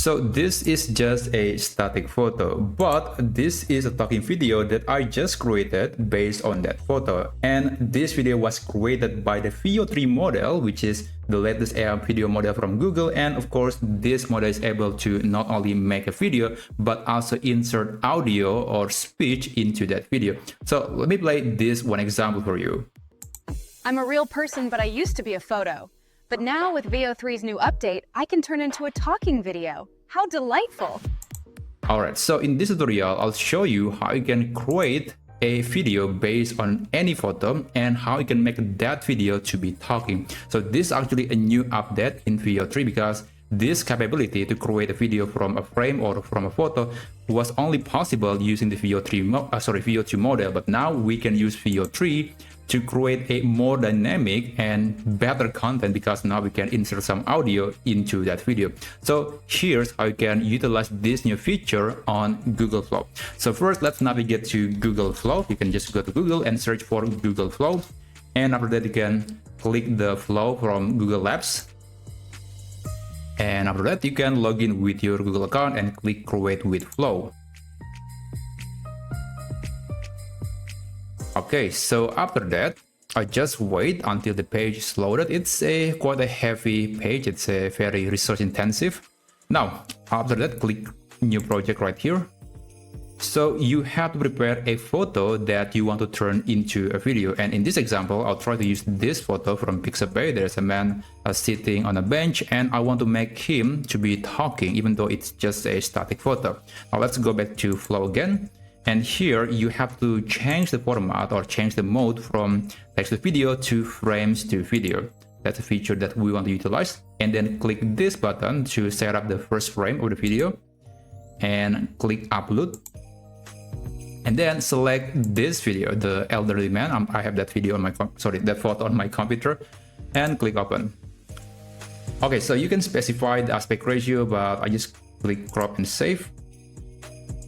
So this is just a static photo, but this is a talking video that I just created based on that photo. And this video was created by the Veo 3 model, which is the latest AI video model from Google. And of course, this model is able to not only make a video, but also insert audio or speech into that video. So let me play this one example for you. I'm a real person, but I used to be a photo. But now with Veo 3's new update, I can turn into a talking video. How delightful! Alright, so in this tutorial, I'll show you how you can create a video based on any photo and how you can make that video to be talking. So this is actually a new update in Veo 3 because this capability to create a video from a frame or from a photo was only possible using the Veo 2 model, but now we can use Veo 3 to create a more dynamic and better content because now we can insert some audio into that video. So here's how you can utilize this new feature on Google Flow. So first, let's navigate to Google Flow. You can just go to Google and search for Google Flow. And after that, you can click the flow from Google Labs. And after that, you can log in with your Google account and click Create with Flow. Okay, so after that, I just wait until the page is loaded. It's quite a heavy page. It's a very resource intensive. Now, after that, click New Project right here. So you have to prepare a photo that you want to turn into a video. And in this example, I'll try to use this photo from Pixabay. There's a man sitting on a bench and I want to make him to be talking, even though it's just a static photo. Now let's go back to Flow again. And here you have to change the format or change the mode from text to video to frames to video. That's a feature that we want to utilize. And then click this button to set up the first frame of the video and click upload. And then select this video, the elderly man. I have that video on my, that photo on my computer, and click open. Okay, so you can specify the aspect ratio, but I just click crop and save.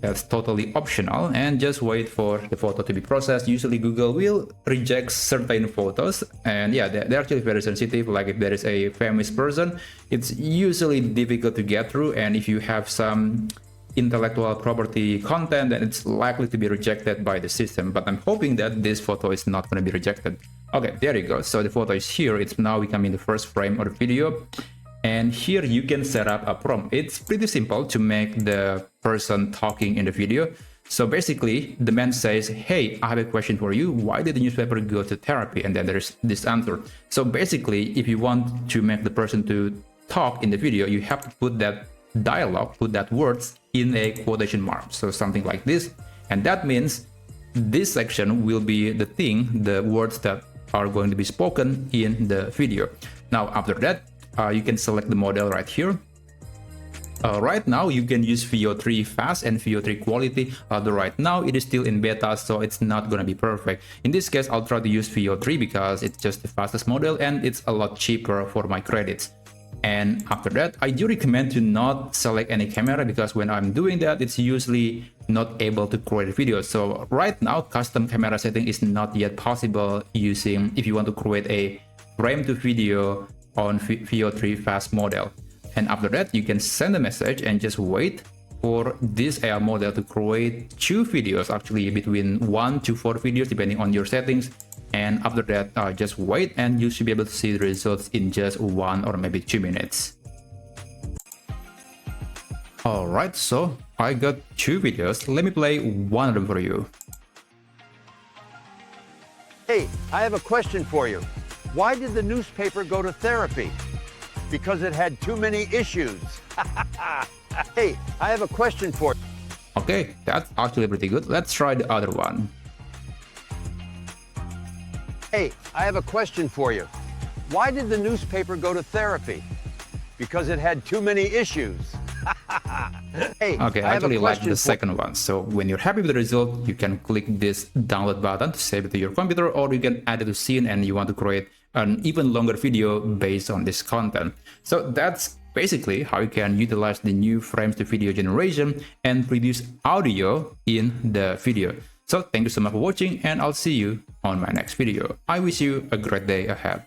That's totally optional, and just wait for the photo to be processed. Usually Google will reject certain photos, and yeah, they're actually very sensitive. Like if there is a famous person, it's usually difficult to get through, and if you have some intellectual property content, then it's likely to be rejected by the system. But I'm hoping that this photo is not going to be rejected. Okay, there you go. So the photo is here. It's now becoming the first frame of the video. And here you can set up a prompt. It's pretty simple to make the person talking in the video. So basically, the man says, "Hey, I have a question for you. Why did the newspaper go to therapy?" And then there's this answer. So basically, if you want to make the person to talk in the video, you have to put that dialogue, put that words in a quotation mark. So something like this. And that means this section will be the thing, the words that are going to be spoken in the video. Now, after that, you can select the model right here. Right now, you can use Veo 3 fast and Veo 3 quality. But right now, it is still in beta, so it's not going to be perfect. In this case, I'll try to use Veo 3 because it's just the fastest model and it's a lot cheaper for my credits. And after that, I do recommend to not select any camera because when I'm doing that, it's usually not able to create a video. So right now, custom camera setting is not yet possible using if you want to create a frame to video on Veo 3 fast model. And after that, you can send a message and just wait for this AI model to create 2 videos, actually between 1 to 4 videos depending on your settings. And after that, just wait and you should be able to see the results in just 1 or maybe 2 minutes. Alright, so I got 2 videos. Let me play one of them for you. Hey, I have a question for you. Why did the newspaper go to therapy? Because it had too many issues. Hey, I have a question for you. Okay, that's actually pretty good. Let's try the other one. Hey, I have a question for you. Why did the newspaper go to therapy? Because it had too many issues. Hey, okay, I actually like the second one. So when you're happy with the result, you can click this download button to save it to your computer, or you can add it to scene and you want to create an even longer video based on this content. So that's basically how you can utilize the new frames to video generation and produce audio in the video. So thank you so much for watching, and I'll see you on my next video. I wish you a great day ahead.